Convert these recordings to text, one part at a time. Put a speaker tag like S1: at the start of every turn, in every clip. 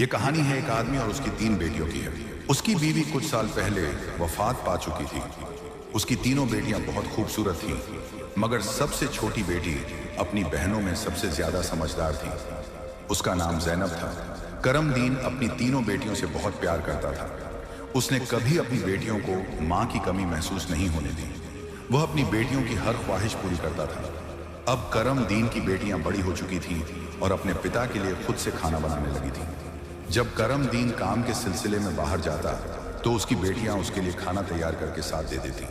S1: ये कहानी है एक आदमी और उसकी 3 बेटियों की है। उसकी बीवी कुछ साल पहले वफात पा चुकी थी। उसकी तीनों बेटियां बहुत खूबसूरत थीं, मगर सबसे छोटी बेटी अपनी बहनों में सबसे ज्यादा समझदार थी। उसका नाम ज़ैनब था। करमदीन अपनी तीनों बेटियों से बहुत प्यार करता था। उसने कभी अपनी बेटियों को माँ की कमी महसूस नहीं होने दी। वह अपनी बेटियों की हर ख्वाहिश पूरी करता था। अब करमदीन की बेटियां बड़ी हो चुकी थीं और अपने पिता के लिए खुद से खाना बनाने लगी थीं। जब करमदीन काम के सिलसिले में बाहर जाता तो उसकी बेटियां उसके लिए खाना तैयार करके साथ दे देती।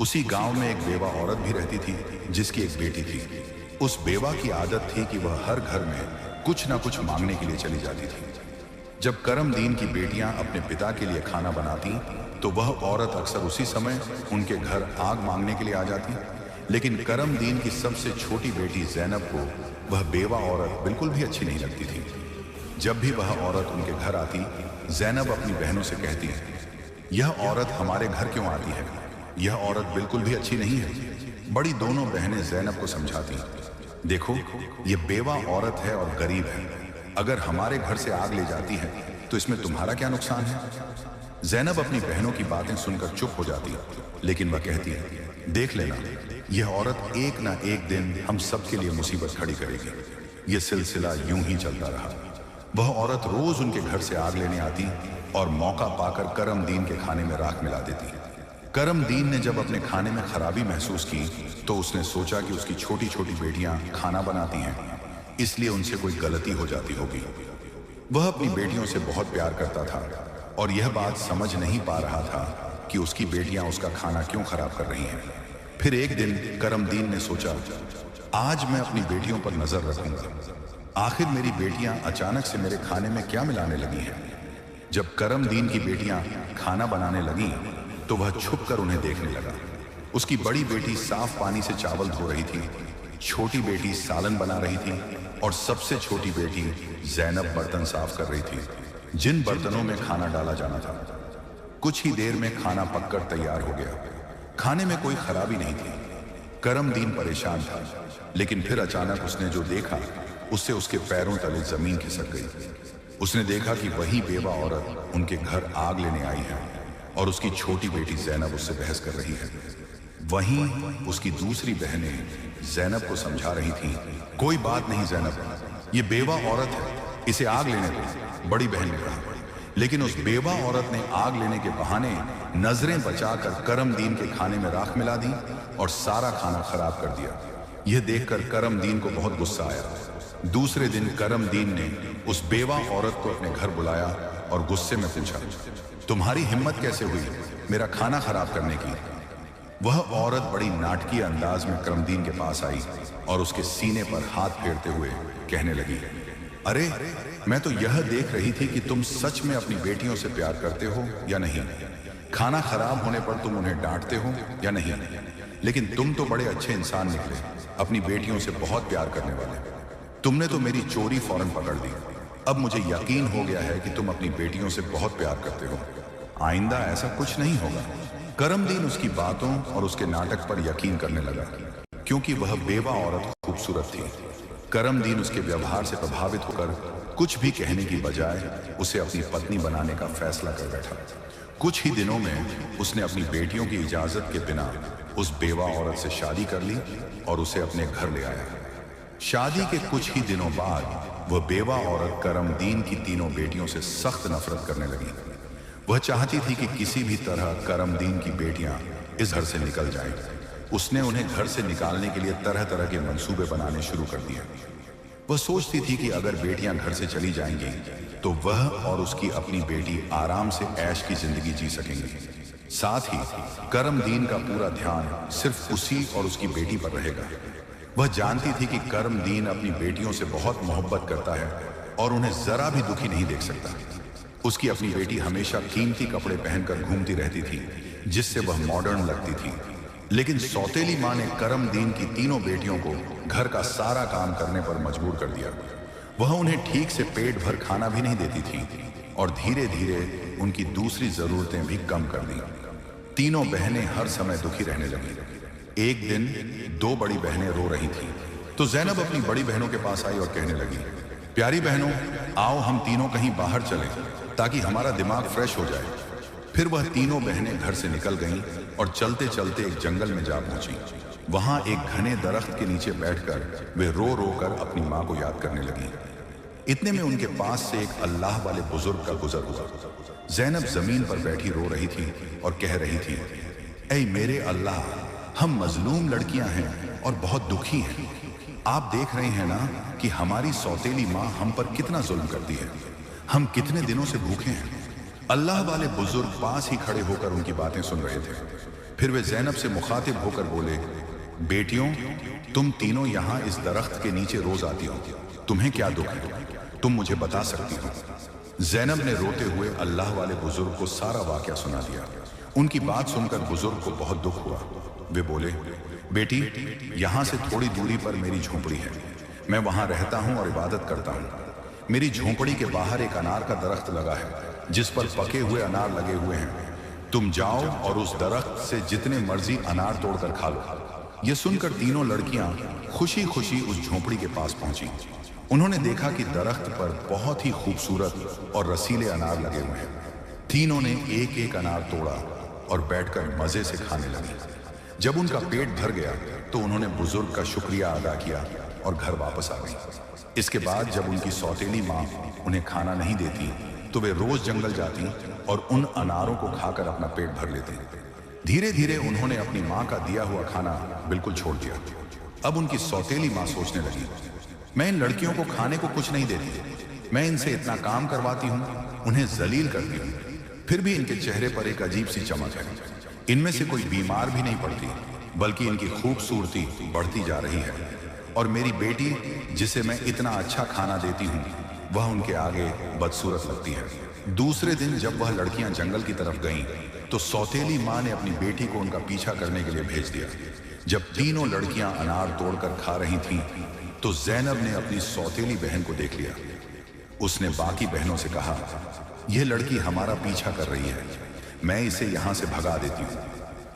S1: उसी गांव में एक बेवा औरत भी रहती थी जिसकी एक बेटी थी। उस बेवा की आदत थी कि वह हर घर में कुछ ना कुछ मांगने के लिए चली जाती थी। जब करमदीन की बेटियां अपने पिता के लिए खाना बनाती तो वह औरत अक्सर उसी समय उनके घर आग मांगने के लिए आ जाती। लेकिन करमदीन की सबसे छोटी बेटी ज़ैनब को वह बेवा औरत बिल्कुल भी अच्छी नहीं लगती थी। जब भी वह औरत उनके घर आती, ज़ैनब अपनी बहनों से कहती, यह औरत हमारे घर क्यों आती है? यह औरत बिल्कुल भी अच्छी नहीं है। बड़ी दोनों बहनें ज़ैनब को समझाती, देखो ये बेवा औरत है और गरीब है। अगर हमारे घर से आग ले जाती है तो इसमें तुम्हारा क्या नुकसान है? ज़ैनब अपनी बहनों की बातें सुनकर चुप हो जाती, लेकिन वह कहती है, देख लेना, यह औरत एक ना एक दिन हम सबके लिए मुसीबत खड़ी करेगी। यह सिलसिला यूं ही चलता रहा। वह औरत रोज उनके घर से आग लेने आती और मौका पाकर करमदीन के खाने में राख मिला देती। करमदीन ने जब अपने खाने में खराबी महसूस की तो उसने सोचा कि उसकी छोटी छोटी बेटियां खाना बनाती हैं, इसलिए उनसे कोई गलती हो जाती होगी। वह अपनी बेटियों से बहुत प्यार करता था और यह बात समझ नहीं पा रहा था कि उसकी बेटियां उसका खाना क्यों खराब कर रही हैं। फिर एक दिन करमदीन ने सोचा, आज मैं अपनी बेटियों पर नजर रखूंगा। आखिर मेरी बेटियां अचानक से मेरे खाने में क्या मिलाने लगी हैं? जब करमदीन की बेटियां खाना बनाने लगीं तो वह छुपकर उन्हें देखने लगा। उसकी बड़ी बेटी साफ पानी से चावल धो रही थी, छोटी बेटी सालन बना रही थी और सबसे छोटी बेटी ज़ैनब बर्तन साफ कर रही थी, जिन बर्तनों में खाना डाला जाना था। कुछ ही देर में खाना पककर तैयार हो गया। खाने में कोई खराबी नहीं थी। करमदीन परेशान था, लेकिन फिर अचानक उसने जो देखा उससे उसके पैरों तले जमीन खिसक गई। उसने देखा कि वही बेवा औरत उनके घर आग लेने आई है और उसकी छोटी बेटी ज़ैनब उससे बहस कर रही है। वहीं उसकी दूसरी बहनें ज़ैनब को समझा रही थीं, कोई बात नहीं ज़ैनब, ये बेवा औरत है, इसे आग लेने दो, बड़ी बहन ने कहा। लेकिन उस बेवा औरत ने आग लेने के बहाने नजरें बचाकर करमदीन के खाने में राख मिला दी और सारा खाना खराब कर दिया। यह देखकर करमदीन को बहुत गुस्सा आया। दूसरे दिन करमदीन ने उस बेवा औरत को अपने घर बुलाया और गुस्से में पूछा, तुम्हारी हिम्मत कैसे हुई मेरा खाना खराब करने की? वह औरत बड़ी नाटकीय अंदाज में करमदीन के पास आई और उसके सीने पर हाथ फेरते हुए कहने लगी, अरे मैं तो यह देख रही थी कि तुम सच में अपनी बेटियों से प्यार करते हो या नहीं। खाना खराब होने पर तुम उन्हें डांटते हो या नहीं। लेकिन तुम तो बड़े अच्छे इंसान निकले, अपनी बेटियों से बहुत प्यार करने वाले। तुमने तो मेरी चोरी फौरन पकड़ ली। अब मुझे यकीन हो गया है कि तुम अपनी बेटियों से बहुत प्यार करते हो। आइंदा ऐसा कुछ नहीं होगा। करमदीन उसकी बातों और उसके नाटक पर यकीन करने लगा, क्योंकि वह बेवा औरत खूबसूरत थी। करमदीन उसके व्यवहार से प्रभावित होकर कुछ भी कहने की बजाय उसे अपनी पत्नी बनाने का फैसला कर बैठा। कुछ ही दिनों में उसने अपनी बेटियों की इजाजत के बिना उस बेवा औरत से शादी कर ली और उसे अपने घर ले आया। शादी के कुछ ही दिनों बाद वह बेवा औरत करमदीन की तीनों बेटियों से सख्त नफरत करने लगी। वह चाहती थी कि किसी भी तरह करमदीन की बेटियां इस घर से निकल जाएं। उसने उन्हें घर से निकालने के लिए तरह तरह के मंसूबे बनाने शुरू कर दिए। वह सोचती थी कि अगर बेटियां घर से चली जाएंगी तो वह और उसकी अपनी बेटी आराम से ऐश की जिंदगी जी सकेंगी। साथ ही करमदीन का पूरा ध्यान सिर्फ उसी और उसकी बेटी पर रहेगा। वह जानती थी कि करमदीन अपनी बेटियों से बहुत मोहब्बत करता है और उन्हें जरा भी दुखी नहीं देख सकता। उसकी अपनी बेटी हमेशा कीमती कपड़े पहनकर घूमती रहती थी, जिससे वह मॉडर्न लगती थी। लेकिन सौतेली माँ ने करमदीन की तीनों बेटियों को घर का सारा काम करने पर मजबूर कर दिया। वह उन्हें ठीक से पेट भर खाना भी नहीं देती थी और धीरे धीरे उनकी दूसरी जरूरतें भी कम कर दी। तीनों बहनें हर समय दुखी रहने लगी। एक दिन 2 बड़ी बहनें रो रही थीं, तो ज़ैनब अपनी बड़ी बहनों के पास आई और कहने लगी, प्यारी बहनों, आओ हम तीनों कहीं बाहर चलें ताकि हमारा दिमाग फ्रेश हो जाए। फिर वह तीनों बहनें घर से निकल गईं और चलते चलते एक जंगल में जा पहुंची। वहां एक घने दरख्त के नीचे बैठकर वे रो रो कर अपनी मां को याद करने लगी। इतने में उनके पास से एक अल्लाह वाले बुजुर्ग का गुजर हुआ। ज़ैनब जमीन पर बैठी रो रही थी और कह रही थी, ऐ मेरे अल्लाह, हम मजलूम लड़कियां हैं और बहुत दुखी हैं। आप देख रहे हैं ना कि हमारी सौतेली माँ हम पर कितना जुल्म करती है। हम कितने दिनों से भूखे हैं। अल्लाह वाले बुजुर्ग पास ही खड़े होकर उनकी बातें सुन रहे थे। फिर वे ज़ैनब से मुखातिब होकर बोले, बेटियों, तुम तीनों यहाँ इस दरख्त के नीचे रोज आती हो, तुम्हें क्या दुख है? तुम मुझे बता सकती हो? ज़ैनब ने रोते हुए अल्लाह वाले बुजुर्ग को सारा वाकया सुना दिया। उनकी बात सुनकर बुजुर्ग को बहुत दुख हुआ। वे बोले, बेटी, यहाँ से थोड़ी दूरी पर मेरी झोपड़ी है। मैं वहाँ रहता हूँ और इबादत करता हूँ। मेरी झोपड़ी के बाहर एक अनार का दरख्त लगा है जिस पर पके हुए अनार लगे हुए हैं। तुम जाओ और उस दरख्त से जितने मर्जी अनार तोड़कर खा लो। ये सुनकर तीनों लड़कियां खुशी खुशी उस झोपड़ी के पास पहुंची। उन्होंने देखा कि दरख्त पर बहुत ही खूबसूरत और रसीले अनार लगे हुए हैं। तीनों ने एक एक अनार तोड़ा और बैठकर मजे से खाने लगी। जब उनका पेट भर गया तो उन्होंने बुजुर्ग का शुक्रिया अदा किया और घर वापस आ गई। इसके बाद जब उनकी सौतेली माँ उन्हें खाना नहीं देती तो वे रोज जंगल जाती और उन अनारों को खाकर अपना पेट भर लेती। धीरे धीरे उन्होंने अपनी माँ का दिया हुआ खाना बिल्कुल छोड़ दिया। अब उनकी सौतेली माँ सोचने लगी, मैं इन लड़कियों को खाने को कुछ नहीं देती। मैं इनसे इतना काम करवाती हूँ, उन्हें जलील करती हूँ, फिर भी इनके चेहरे पर एक अजीब सी चमक है। इनमें से कोई बीमार भी नहीं पड़ती, बल्कि इनकी खूबसूरती बढ़ती जा रही है। और मेरी बेटी, जिसे मैं इतना अच्छा खाना देती हूँ, वह उनके आगे बदसूरत लगती है। दूसरे दिन जब वह लड़कियां जंगल की तरफ गईं, तो सौतेली माँ ने अपनी बेटी को उनका पीछा करने के लिए भेज दिया। जब तीनों लड़कियां अनार तोड़कर खा रही थीं, तो ज़ैनब ने अपनी सौतेली बहन को देख लिया। उसने बाकी बहनों से कहा, यह लड़की हमारा पीछा कर रही है, मैं इसे यहां से भगा देती हूँ।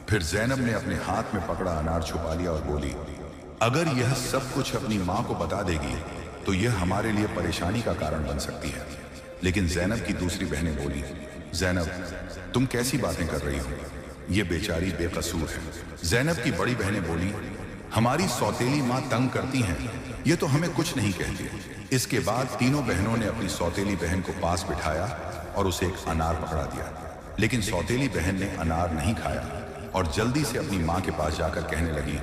S1: फिर ज़ैनब ने अपने हाथ में पकड़ा अनार छुपा लिया और बोली, अगर यह सब कुछ अपनी माँ को बता देगी तो यह हमारे लिए परेशानी का कारण बन सकती है। लेकिन ज़ैनब की दूसरी बहनें बोली, ज़ैनब, तुम कैसी बातें कर रही हो? ये बेचारी बेकसूर है। ज़ैनब की बड़ी बहनें बोली, हमारी सौतेली माँ तंग करती हैं, ये तो हमें कुछ नहीं कहती। इसके बाद तीनों बहनों ने अपनी सौतेली बहन को पास बिठाया और उसे एक अनार पकड़ा दिया। लेकिन सौतेली बहन ने अनार नहीं खाया और जल्दी से अपनी माँ के पास जाकर कहने लगी,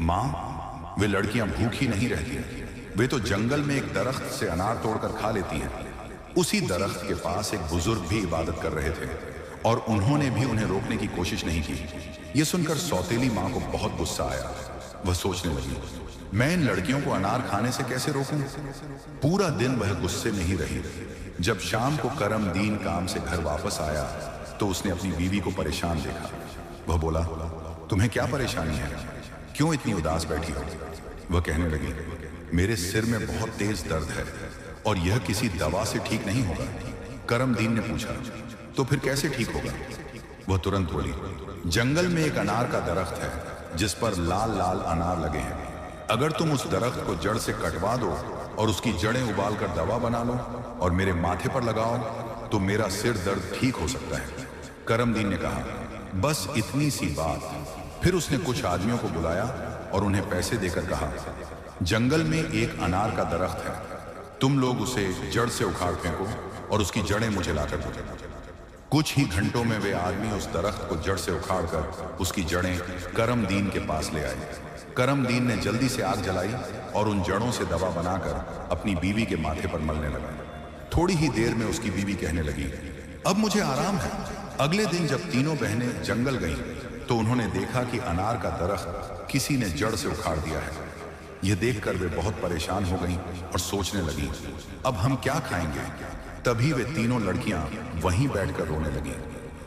S1: माँ, वे लड़कियां भूखी नहीं रहती, वे तो जंगल में एक दरख्त से अनार तोड़कर खा लेती हैं। उसी दरख्त के पास एक बुजुर्ग भी इबादत कर रहे थे और उन्होंने भी उन्हें रोकने की कोशिश नहीं की। यह सुनकर सौतेली माँ को बहुत गुस्सा आया। वह सोचने लगी, मैं इन लड़कियों को अनार खाने से कैसे रोकूं? पूरा दिन वह गुस्से में ही रही। जब शाम को करमदीन काम से घर वापस आया तो उसने अपनी बीवी को परेशान देखा। वह बोला, तुम्हें क्या परेशानी है? क्यों इतनी उदास बैठी हो? वह कहने लगी, मेरे सिर में बहुत तेज दर्द है और यह किसी दवा से ठीक नहीं होगा। करमदीन ने पूछा, तो फिर कैसे ठीक होगा? वह तुरंत बोली, जंगल में एक अनार का दरख्त है जिस पर लाल लाल अनार लगे हैं। अगर तुम उस दरख्त को जड़ से कटवा दो और उसकी जड़ें उबालकर दवा बना लो और मेरे माथे पर लगाओ तो मेरा सिर दर्द ठीक हो सकता है। करमदीन ने कहा, बस इतनी सी बात। फिर उसने कुछ आदमियों को बुलाया और उन्हें पैसे देकर कहा, जंगल में एक अनार का दरख्त है, तुम लोग उसे जड़ से उखाड़ फेंको और उसकी जड़ें मुझे लाकर दो। कुछ ही घंटों में वे आदमी उस दरख्त को जड़ से उखाड़कर उसकी जड़ें करमदीन के पास ले आए। करमदीन ने जल्दी से आग जलाई और उन जड़ों से दवा बनाकर अपनी बीवी के माथे पर मलने लगा। थोड़ी ही देर में उसकी बीवी कहने लगी, अब मुझे आराम है। अगले दिन जब तीनों बहनें जंगल गईं तो उन्होंने देखा कि अनार का दरख्त किसी ने जड़ से उखाड़ दिया है। यह देखकर वे बहुत परेशान हो गईं और सोचने लगी, अब हम क्या खाएंगे? तभी वे तीनों लड़कियां वहीं बैठकर रोने लगीं।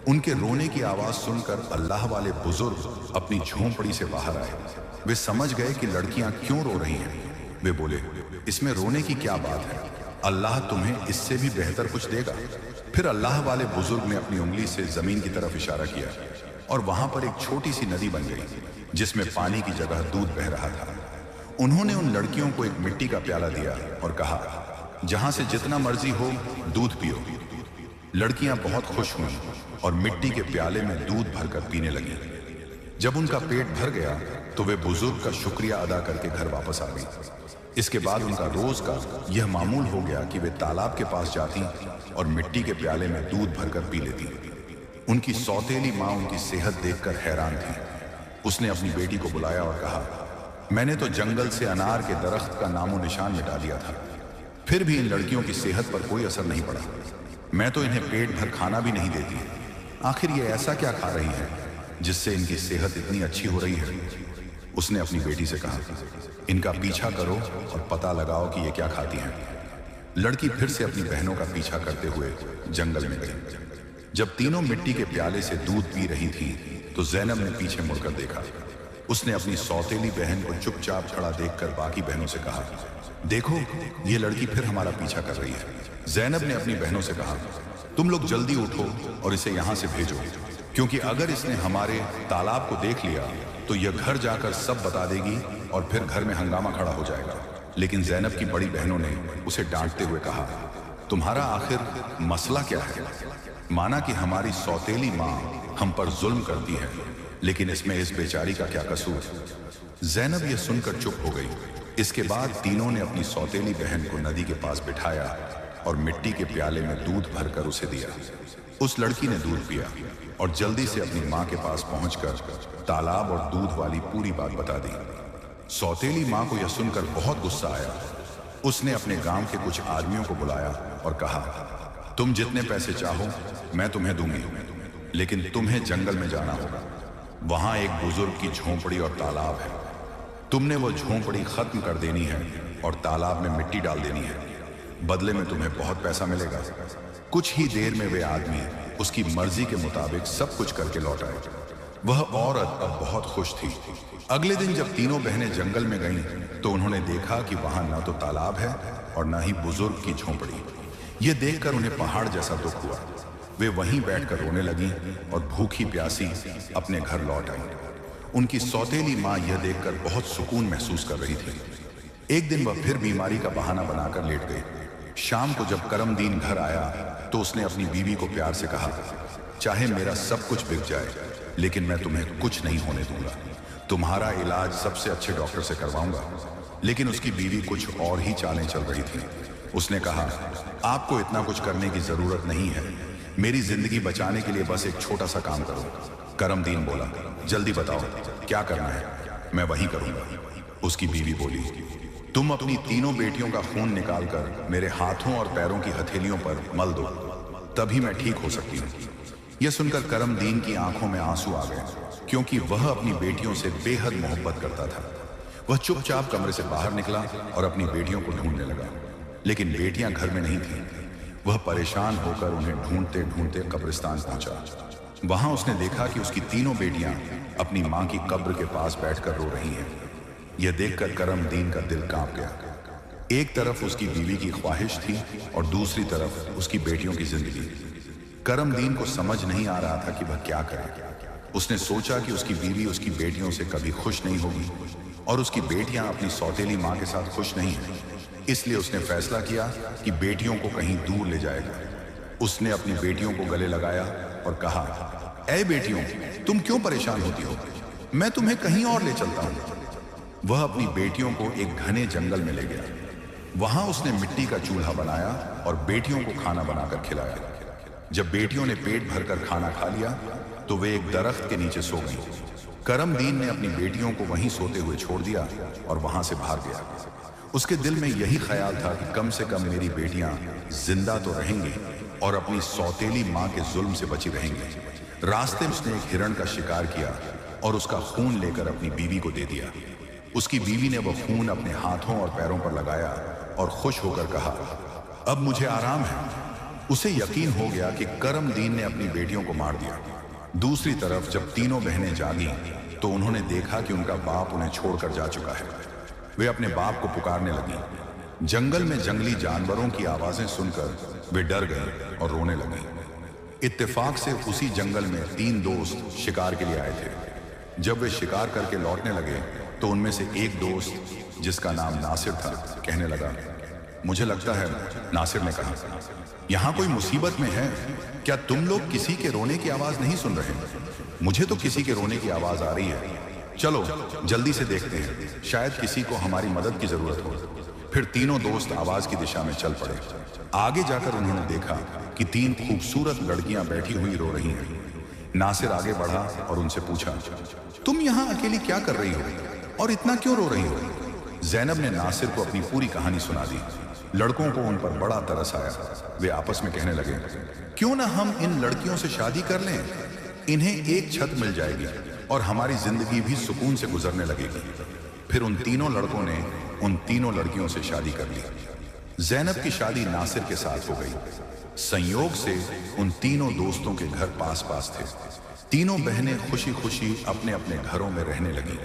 S1: उनके रोने की आवाज सुनकर अल्लाह वाले बुजुर्ग अपनी झोंपड़ी से बाहर आए। वे समझ गए कि लड़कियां क्यों रो रही हैं। वे बोले, इसमें रोने की क्या बात है? अल्लाह तुम्हें इससे भी बेहतर कुछ देगा। फिर अल्लाह वाले बुजुर्ग ने अपनी उंगली से जमीन की तरफ इशारा किया और वहां पर एक छोटी सी नदी बन गई जिसमें पानी की जगह दूध बह रहा था। उन्होंने उन लड़कियों को एक मिट्टी का प्याला दिया और कहा, जहां से जितना मर्जी हो दूध पियो। लड़कियां बहुत खुश हुईं और मिट्टी के प्याले में दूध भरकर पीने लगी। जब उनका पेट भर गया तो वे बुजुर्ग का शुक्रिया अदा करके घर वापस आ गई। इसके बाद उनका रोज का यह मामूल हो गया कि वे तालाब के पास जाती और मिट्टी के प्याले में दूध भरकर पी लेती। उनकी सौतेली माँ उनकी सेहत देखकर हैरान थी। उसने अपनी बेटी को बुलाया और कहा, मैंने तो जंगल से अनार के दरख्त का नामो निशान मिटा दिया था, फिर भी इन लड़कियों की सेहत पर कोई असर नहीं पड़ा। मैं तो इन्हें पेट भर खाना भी नहीं देती। आखिर ये ऐसा क्या खा रही है जिससे इनकी सेहत इतनी अच्छी हो रही है? उसने अपनी बेटी से कहा, इनका पीछा करो और पता लगाओ कि ये क्या खाती हैं। लड़की फिर से अपनी बहनों का पीछा करते हुए जंगल में गई। जब तीनों मिट्टी के प्याले से दूध पी रही थी तो जैनब ने पीछे मुड़कर देखा। उसने अपनी सौतेली बहन को चुपचाप खड़ा देखकर बाकी बहनों से कहा, देखो ये लड़की फिर हमारा पीछा कर रही है। जैनब ने अपनी बहनों से कहा, तुम लोग जल्दी उठो और इसे यहां से भेजो, क्योंकि अगर इसने हमारे तालाब को देख लिया तो यह घर जाकर सब बता देगी और फिर घर में हंगामा खड़ा हो जाएगा। लेकिन जैनब की बड़ी बहनों ने उसे डांटते हुए कहा, तुम्हारा आखिर मसला क्या है? माना कि हमारी सौतेली माँ हम पर जुल्म करती है, लेकिन इसमें इस बेचारी का क्या कसूर? जैनब यह सुनकर चुप हो गई। इसके बाद तीनों ने अपनी सौतेली बहन को नदी के पास बिठाया और मिट्टी के प्याले में दूध भरकर उसे दिया। उस लड़की ने दूध पिया और जल्दी से अपनी माँ के पास पहुंचकर तालाब और दूध वाली पूरी बात बता दी। सौतेली माँ को यह सुनकर बहुत गुस्सा आया। उसने अपने गांव के कुछ आदमियों को बुलाया और कहा, तुम जितने पैसे चाहो मैं तुम्हें दूंगी, लेकिन तुम्हें जंगल में जाना होगा। वहां एक बुजुर्ग की झोंपड़ी और तालाब है। तुमने वो झोंपड़ी खत्म कर देनी है और तालाब में मिट्टी डाल देनी है। बदले में तुम्हें बहुत पैसा मिलेगा। कुछ ही देर में वे आदमी उसकी मर्जी के मुताबिक सब कुछ करके लौट आए। वह औरत अब बहुत खुश थी। अगले दिन जब तीनों बहनें जंगल में गईं तो उन्होंने देखा कि वहां न तो तालाब है और न ही बुजुर्ग की झोंपड़ी। यह देखकर उन्हें पहाड़ जैसा दुख हुआ। वे वहीं बैठकर रोने लगी और भूखी प्यासी अपने घर लौट आई। उनकी सौतेली माँ यह देखकर बहुत सुकून महसूस कर रही थी। एक दिन वह फिर बीमारी का बहाना बनाकर लेट गई। शाम को जब करमदीन घर आया तो उसने अपनी बीवी को प्यार से कहा, चाहे मेरा सब कुछ बिक जाए, लेकिन मैं तुम्हें कुछ नहीं होने दूंगा। तुम्हारा इलाज सबसे अच्छे डॉक्टर से करवाऊंगा। लेकिन उसकी बीवी कुछ और ही चालें चल रही थी। उसने कहा, आपको इतना कुछ करने की जरूरत नहीं है। मेरी जिंदगी बचाने के लिए बस एक छोटा सा काम करो। करमदीन बोला, जल्दी बताओ क्या करना है, मैं वही करूंगा। उसकी बीवी बोली, तुम अपनी तीनों बेटियों का खून निकालकर मेरे हाथों और पैरों की हथेलियों पर मल दो, तभी मैं ठीक हो सकती हूँ। यह सुनकर करमदीन की आंखों में आंसू आ गए, क्योंकि वह अपनी बेटियों से बेहद मोहब्बत करता था। वह चुपचाप कमरे से बाहर निकला और अपनी बेटियों को ढूंढने लगा, लेकिन बेटियां घर में नहीं थीं। वह परेशान होकर उन्हें ढूंढते ढूंढते कब्रिस्तान पहुंचा। वहां उसने देखा कि उसकी तीनों बेटियां अपनी मां की कब्र के पास बैठकर रो रही हैं। यह देखकर करमदीन का दिल कांप गया। एक तरफ उसकी बीवी की ख्वाहिश थी और दूसरी तरफ उसकी बेटियों की जिंदगी। करमदीन को समझ नहीं आ रहा था कि वह क्या करे। उसने सोचा कि उसकी बीवी उसकी बेटियों से कभी खुश नहीं होगी और उसकी बेटियां अपनी सौतेली मां के साथ खुश नहीं हैं। इसलिए उसने फैसला किया कि बेटियों को कहीं दूर ले जाएगा। उसने अपनी बेटियों को गले लगाया और कहा, ऐ बेटियों, तुम क्यों परेशान होती हो? मैं तुम्हें कहीं और ले चलता हूं। वह अपनी बेटियों को एक घने जंगल में ले गया। वहां उसने मिट्टी का चूल्हा बनाया और बेटियों को खाना बनाकर खिलाया। जब बेटियों ने पेट भरकर खाना खा लिया तो वे एक दरख्त के नीचे सो गईं। करमदीन ने अपनी बेटियों को वहीं सोते हुए छोड़ दिया और वहां से भाग गया। उसके दिल में यही ख्याल था कि कम से कम मेरी बेटियां जिंदा तो रहेंगी और अपनी सौतेली मां के जुल्म से बची रहेंगी। रास्ते में उसने एक हिरण का शिकार किया और उसका खून लेकर अपनी बीवी को दे दिया। उसकी बीवी ने वह खून अपने हाथों और पैरों पर लगाया और खुश होकर कहा, अब मुझे आराम है। उसे यकीन हो गया कि करमदीन ने अपनी बेटियों को मार दिया। दूसरी तरफ जब तीनों बहनें जागी तो उन्होंने देखा कि उनका बाप उन्हें छोड़कर जा चुका है। वे अपने बाप को पुकारने लगी। जंगल में जंगली जानवरों की आवाजें सुनकर वे डर गए और रोने लगे। इत्तेफाक से उसी जंगल में 3 दोस्त शिकार के लिए आए थे। जब वे शिकार करके लौटने लगे तो उनमें से एक दोस्त, जिसका नाम नासिर था, कहने लगा, मुझे लगता है, नासिर ने कहा, यहाँ कोई मुसीबत में है। क्या तुम लोग किसी के रोने की आवाज नहीं सुन रहे? मुझे तो किसी के रोने की आवाज आ रही है। चलो जल्दी से देखते हैं, शायद किसी को हमारी मदद की जरूरत हो। फिर तीनों दोस्त आवाज की दिशा में चल पड़े। आगे जाकर उन्होंने देखा कि 3 खूबसूरत लड़कियां बैठी हुई रो रही हैं। नासिर आगे बढ़ा और उनसे पूछा, तुम यहाँ अकेली क्या कर रही हो और इतना क्यों रो रही हो? जैनब ने नासिर को अपनी पूरी कहानी सुना दी। लड़कों को उन पर बड़ा तरस आया। वे आपस में कहने लगे, क्यों ना हम इन लड़कियों से शादी कर लें? इन्हें एक छत मिल जाएगी और हमारी जिंदगी भी सुकून से गुजरने लगेगी। फिर उन तीनों लड़कों ने उन तीनों लड़कियों से शादी कर ली। जैनब की शादी नासिर के साथ हो गई। संयोग से उन तीनों दोस्तों के घर पास पास थे। तीनों बहनें खुशी खुशी अपने अपने घरों में रहने लगी।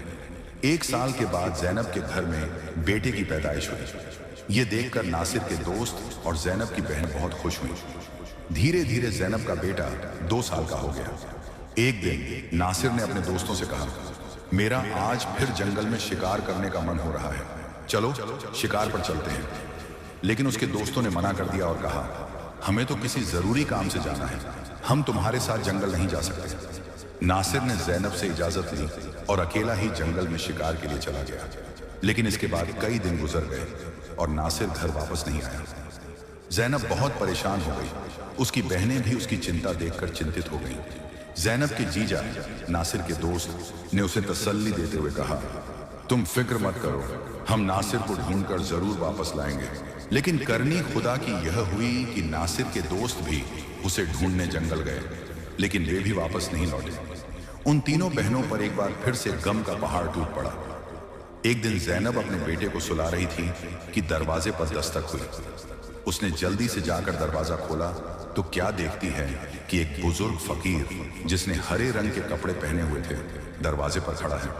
S1: 1 साल के बाद जैनब के घर में बेटे की पैदाइश हुई। ये देखकर नासिर के दोस्त और जैनब की बहन बहुत खुश हुई। धीरे धीरे जैनब का बेटा 2 साल का हो गया। एक दिन नासिर ने अपने दोस्तों से कहा, मेरा आज फिर जंगल में शिकार करने का मन हो रहा है, चलो शिकार पर चलते हैं। लेकिन उसके दोस्तों ने मना कर दिया और कहा, हमें तो किसी जरूरी काम से जाना है, हम तुम्हारे साथ जंगल नहीं जा सकते। नासिर ने जैनब से इजाजत ली और अकेला ही जंगल में शिकार के लिए चला गया। लेकिन इसके बाद कई दिन गुजर गए और नासिर घर वापस नहीं आया। जैनब बहुत परेशान हो गई। उसकी बहनें भी उसकी चिंता देखकर चिंतित हो गईं। जैनब के जीजा नासिर के दोस्त ने उसे तसल्ली देते हुए कहा, तुम फिक्र मत करो, हम नासिर को ढूंढकर जरूर वापस लाएंगे। लेकिन करनी खुदा की यह हुई कि नासिर के दोस्त भी उसे ढूंढने जंगल गए, लेकिन वे भी वापस नहीं लौटे। उन तीनों बहनों पर एक बार फिर से गम का पहाड़ टूट पड़ा। एक दिन जैनब अपने बेटे को सुला रही थी कि दरवाजे पर दस्तक हुई। उसने जल्दी से जाकर दरवाजा खोला तो क्या देखती है कि एक बुजुर्ग फकीर जिसने हरे रंग के कपड़े पहने हुए थे दरवाजे पर खड़ा है।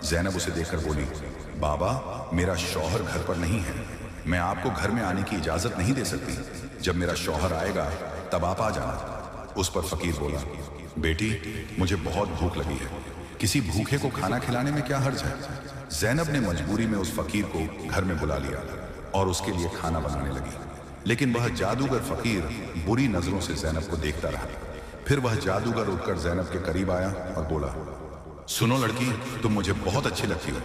S1: जैनब उसे देखकर बोली, बाबा, मेरा शौहर घर पर नहीं है, मैं आपको घर में आने की इजाजत नहीं दे सकती। जब मेरा शौहर आएगा तब आप आ जाना। उस पर फकीर बोला, बेटी, मुझे बहुत भूख लगी है, किसी भूखे को खाना खिलाने में क्या हर्ज है? जैनब ने मजबूरी में उस फकीर को घर में बुला लिया और उसके लिए खाना बनाने लगी। लेकिन वह जादूगर फकीर बुरी नजरों से जैनब को देखता रहा। फिर वह जादूगर उठकर जैनब के करीब आया और बोला, सुनो लड़की, तुम मुझे बहुत अच्छी लगती हो,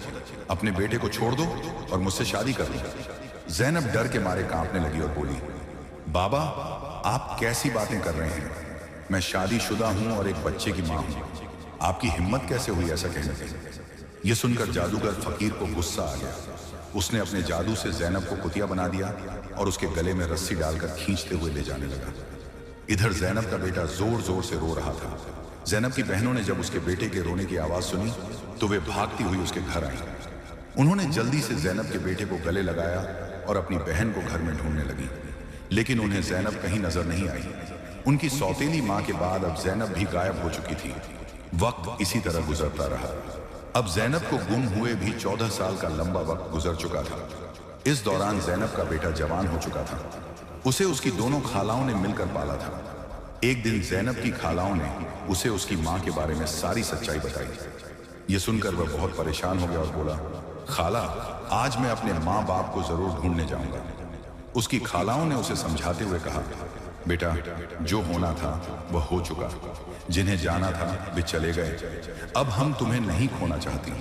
S1: अपने बेटे को छोड़ दो और मुझसे शादी कर लो। जैनब डर के मारे कांपने लगी और बोली, बाबा, आप कैसी बातें कर रहे हैं? मैं शादीशुदा हूं और एक बच्चे की मां हूं, आपकी हिम्मत कैसे हुई ऐसा कहने की? यह सुनकर जादूगर फकीर को गुस्सा आ गया। उसने अपने जादू से जैनब को कुतिया बना दिया और उसके गले में रस्सी डालकर खींचते हुए ले जाने लगा। इधर जैनब का बेटा जोर जोर से रो रहा था। जैनब की बहनों ने जब उसके बेटे के रोने की आवाज सुनी तो वे भागती हुई उसके घर आई। उन्होंने जल्दी से जैनब के बेटे को गले लगाया और अपनी बहन को घर में ढूंढने लगी। लेकिन उन्हें जैनब कहीं नजर नहीं आई। उनकी सौतेली मां के बाद अब जैनब भी गायब हो चुकी थी। वक्त इसी तरह गुजरता रहा। अब जैनब को गुम हुए भी 14 साल का लंबा वक्त गुजर चुका था। इस दौरान जैनब का बेटा जवान हो चुका था। उसे उसकी दोनों खालाओं ने मिलकर पाला था। एक दिन जैनब की खालाओं ने उसे उसकी मां के बारे में सारी सच्चाई बताई। यह सुनकर वह बहुत परेशान हो गया और बोला, खाला, आज मैं अपने माँ बाप को जरूर ढूंढने जाऊंगा। उसकी खालाओं ने उसे समझाते हुए कहा, बेटा, जो होना था वह हो चुका, जिन्हें जाना था वे चले गए। अब हम तुम्हें नहीं खोना चाहती।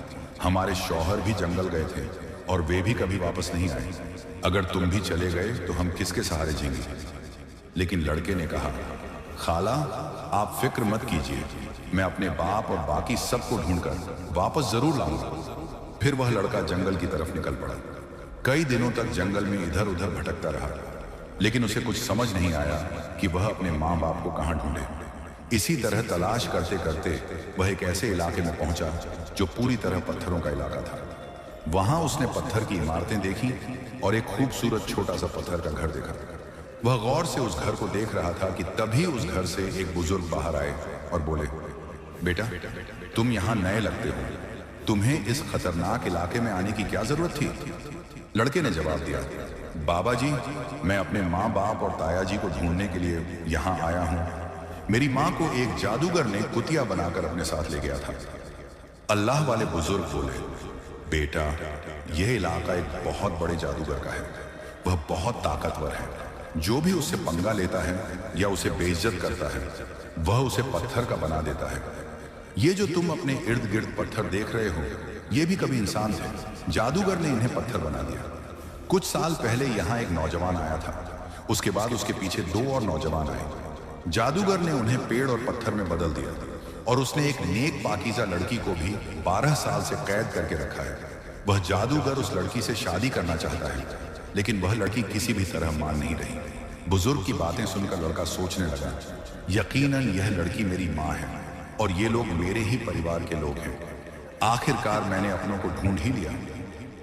S1: हमारे शौहर भी जंगल गए थे और वे भी कभी वापस नहीं आए। अगर तुम भी चले गए तो हम किसके सहारे जीएंगे? लेकिन लड़के ने कहा, खाला, आप फिक्र मत कीजिए, मैं अपने बाप और बाकी सबको ढूंढकर वापस जरूर लाऊंगा। फिर वह लड़का जंगल की तरफ निकल पड़ा। कई दिनों तक जंगल में इधर उधर भटकता रहा, लेकिन उसे कुछ समझ नहीं आया कि वह अपने माँ बाप को कहाँ ढूंढे। इसी तरह तलाश करते करते वह एक ऐसे इलाके में पहुंचा जो पूरी तरह पत्थरों का इलाका था। वहां उसने पत्थर की इमारतें देखी और एक खूबसूरत छोटा सा पत्थर का घर देखा। वह गौर से उस घर को देख रहा था कि तभी उस घर से एक बुजुर्ग बाहर आए और बोले, बेटा, तुम यहाँ नए लगते हो, तुम्हें इस खतरनाक इलाके में आने की क्या जरूरत थी? लड़के ने जवाब दिया, बाबा जी, मैं अपने माँ बाप और ताया जी को ढूंढने के लिए यहाँ आया हूँ। मेरी माँ को एक जादूगर ने कुतिया बनाकर अपने साथ ले गया था। अल्लाह वाले बुजुर्ग बोले, बेटा, यह इलाका एक बहुत बड़े जादूगर का है। वह बहुत ताकतवर है। जो भी उससे पंगा लेता है या उसे बेइज्जत करता है, वह उसे पत्थर का बना देता है। ये जो तुम अपने इर्द गिर्द पत्थर देख रहे हो, ये भी कभी इंसान थे। जादूगर ने इन्हें पत्थर बना दिया। कुछ साल पहले यहाँ एक नौजवान आया था। उसके बाद उसके पीछे 2 और नौजवान आए। जादूगर ने उन्हें पेड़ और पत्थर में बदल दिया और उसने एक नेक पाकीज़ा लड़की को भी 12 साल से कैद करके रखा है। वह जादूगर उस लड़की से शादी करना चाहता है, लेकिन वह लड़की किसी भी तरह मान नहीं रही। बुजुर्ग की बातें सुनकर लड़का सोचने लगा, यकीनन यह लड़की मेरी माँ है और ये लोग मेरे ही परिवार के लोग हैं। आखिरकार मैंने अपनों को ढूंढ ही लिया।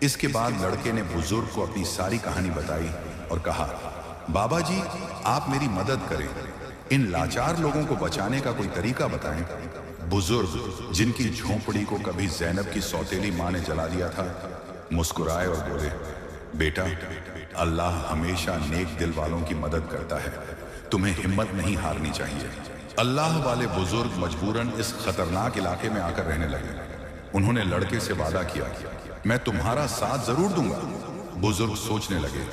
S1: इसके बाद लड़के ने बुजुर्ग को अपनी सारी कहानी बताई और कहा, बाबा जी, आप मेरी मदद करें। इन लाचार लोगों को बचाने का कोई तरीका बताएं। बुजुर्ग, जिनकी झोंपड़ी को कभी ज़ैनब की सौतेली माँ ने जला दिया था, मुस्कुराए और बोले, बेटा, अल्लाह हमेशा नेक दिल वालों की मदद करता है। तुम्हें हिम्मत नहीं हारनी चाहिए। अल्लाह वाले बुजुर्ग मजबूरन इस खतरनाक इलाके में आकर रहने लगे। उन्होंने लड़के से वादा किया, मैं तुम्हारा साथ जरूर दूंगा। बुजुर्ग सोचने लगे,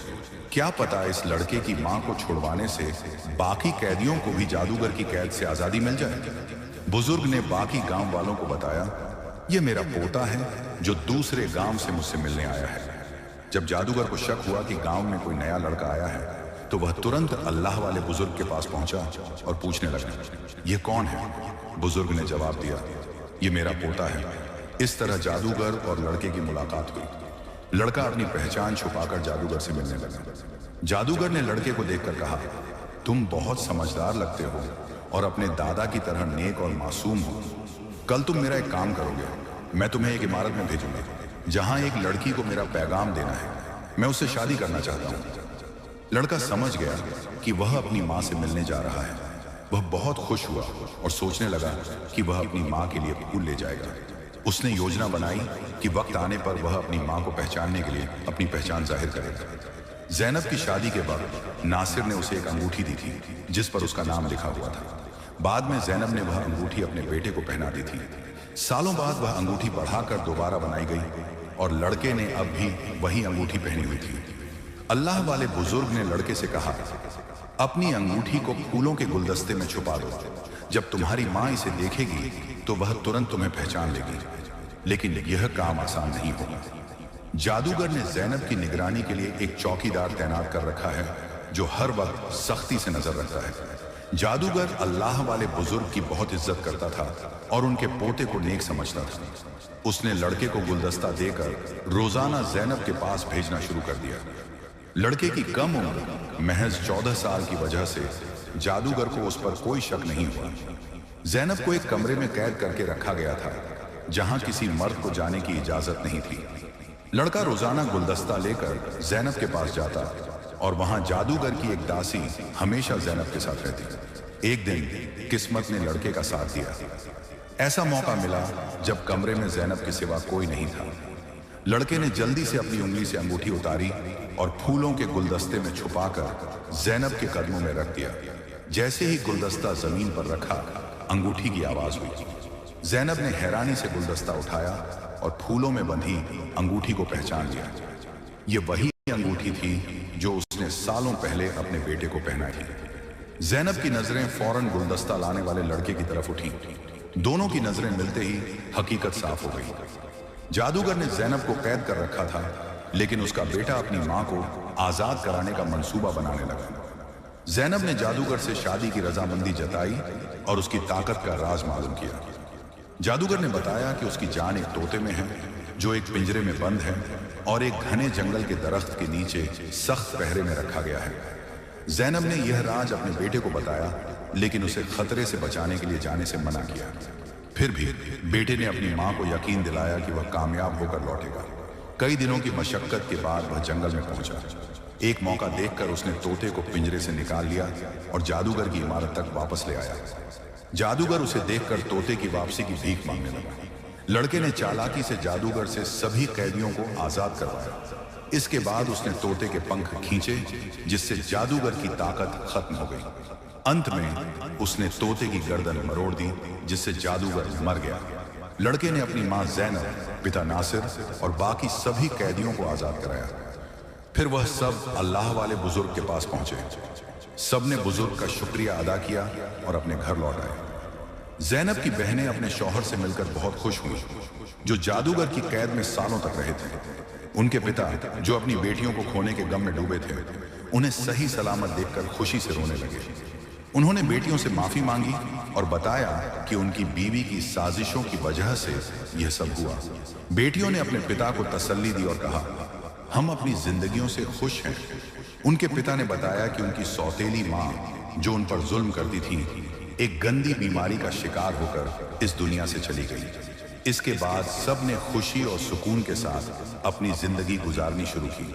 S1: क्या पता इस लड़के की मां को छुड़वाने से बाकी कैदियों को भी जादूगर की कैद से आजादी मिल जाए। बुजुर्ग ने बाकी गांव वालों को बताया, यह मेरा पोता है जो दूसरे गांव से मुझसे मिलने आया है। जब जादूगर को शक हुआ कि गांव में कोई नया लड़का आया है, तो वह तुरंत अल्लाह वाले बुजुर्ग के पास पहुंचा और पूछने लगा, यह कौन है? बुजुर्ग ने जवाब दिया, यह मेरा पोता है। इस तरह जादूगर और लड़के की मुलाकात हुई। लड़का अपनी पहचान छुपाकर जादूगर से मिलने लगा। जादूगर ने लड़के को देखकर कहा, तुम बहुत समझदार लगते हो और अपने दादा की तरह नेक और मासूम हो। कल तुम मेरा एक काम करोगे। मैं तुम्हें एक इमारत में भेजूंगा जहां एक लड़की को मेरा पैगाम देना है। मैं उससे शादी करना चाहता हूं। लड़का समझ गया कि वह अपनी मां से मिलने जा रहा है। वह बहुत खुश हुआ और सोचने लगा कि वह अपनी मां के लिए फूल ले जाएगा। उसने योजना बनाई कि वक्त आने पर वह अपनी मां को पहचानने के लिए अपनी पहचान जाहिर करेगा। ज़ैनब की शादी के वक्त नासिर ने उसे एक अंगूठी दी थी जिस पर उसका नाम लिखा हुआ था। बाद में ज़ैनब ने वह अंगूठी अपने बेटे को पहना दी थी। सालों बाद वह अंगूठी बढ़ाकर दोबारा बनाई गई और लड़के ने अब भी वही अंगूठी पहनी हुई थी। अल्लाह वाले बुजुर्ग ने लड़के से कहा, अपनी अंगूठी को फूलों के गुलदस्ते में छुपा दो। जब तुम्हारी माँ इसे देखेगी तो वह तुरंत तुम्हें पहचान लेगी। लेकिन यह काम आसान नहीं होगा। जादूगर ने ज़ैनब की निगरानी के लिए एक चौकीदार तैनात कर रखा है जो हर वक्त सख्ती से नजर रखता है। जादूगर अल्लाह वाले बुजुर्ग की बहुत इज्जत करता था और उनके पोते को नेक समझता था। उसने लड़के को गुलदस्ता देकर रोजाना ज़ैनब के पास भेजना शुरू कर दिया। लड़के की कम उम्र, महज 14 साल की वजह से जादूगर को उस पर कोई शक नहीं हुआ। ज़ैनब को एक कमरे में कैद करके रखा गया था जहां किसी मर्द को जाने की इजाजत नहीं थी। लड़का रोजाना गुलदस्ता लेकर ज़ैनब के पास जाता और वहां जादूगर की एक दासी हमेशा ज़ैनब के साथ रहती। एक दिन किस्मत ने लड़के का साथ दिया। ऐसा मौका मिला जब कमरे में ज़ैनब के सिवा कोई नहीं था। लड़के ने जल्दी से अपनी उंगली से अंगूठी उतारी और फूलों के गुलदस्ते में छुपाकर ज़ैनब के कदमों में रख दिया। जैसे ही गुलदस्ता जमीन पर रखा, अंगूठी की आवाज हुई। ज़ैनब ने हैरानी से गुलदस्ता उठाया और फूलों में बंधी अंगूठी को पहचान लिया। ये वही अंगूठी थी जो उसने सालों पहले अपने बेटे को पहनाई थी। ज़ैनब की नजरें फौरन गुलदस्ता लाने वाले लड़के की तरफ उठी। दोनों की नजरें मिलते ही हकीकत साफ हो गई। जादूगर ने ज़ैनब को कैद कर रखा था, लेकिन उसका बेटा अपनी मां को आजाद कराने का मंसूबा बनाने लगा। ज़ैनब ने जादूगर से शादी की रजामंदी जताई और उसकी ताकत का राज मालूम किया। जादूगर ने बताया कि उसकी जान एक तोते में है जो एक पिंजरे में बंद है और एक घने जंगल के दरख्त के नीचे सख्त पहरे में रखा गया है। ज़ैनब ने यह राज अपने बेटे को बताया, लेकिन उसे खतरे से बचाने के लिए जाने से मना किया। फिर भी बेटे ने अपनी मां को यकीन दिलाया कि वह कामयाब होकर लौटेगा। कई दिनों की मशक्कत के बाद वह जंगल में पहुंचा। एक मौका देखकर उसने तोते को पिंजरे से निकाल लिया और जादूगर की इमारत तक वापस ले आया। जादूगर उसे देखकर तोते की वापसी की भीख मांगने लगा। लड़के ने चालाकी से जादूगर से सभी कैदियों को आजाद करवाया। इसके बाद उसने तोते के पंख खींचे, जिससे जादूगर की ताकत खत्म हो गई। अंत में उसने तोते की गर्दन मरोड़ दी, जिससे जादूगर मर गया। लड़के ने अपनी मां ज़ैनब, पिता नासिर और बाकी सभी कैदियों को आजाद कराया। फिर वह सब अल्लाह वाले बुजुर्ग के पास पहुंचे। सब ने बुजुर्ग का शुक्रिया अदा किया और अपने घर लौट आए। ज़ैनब की बहनें अपने शौहर से मिलकर बहुत खुश हुई, जो जादूगर की कैद में सालों तक रहे थे। उनके पिता, जो अपनी बेटियों को खोने के गम में डूबे थे, उन्हें सही सलामत देखकर खुशी से रोने लगे। उन्होंने बेटियों से माफी मांगी और बताया कि उनकी बीवी की साजिशों की वजह से यह सब हुआ। बेटियों ने अपने पिता को तसल्ली दी और कहा, हम अपनी जिंदगियों से खुश हैं। उनके पिता ने बताया कि उनकी सौतेली माँ, जो उन पर जुल्म करती थी, एक गंदी बीमारी का शिकार होकर इस दुनिया से चली गई। इसके बाद सब ने खुशी और सुकून के साथ अपनी जिंदगी गुजारनी शुरू की।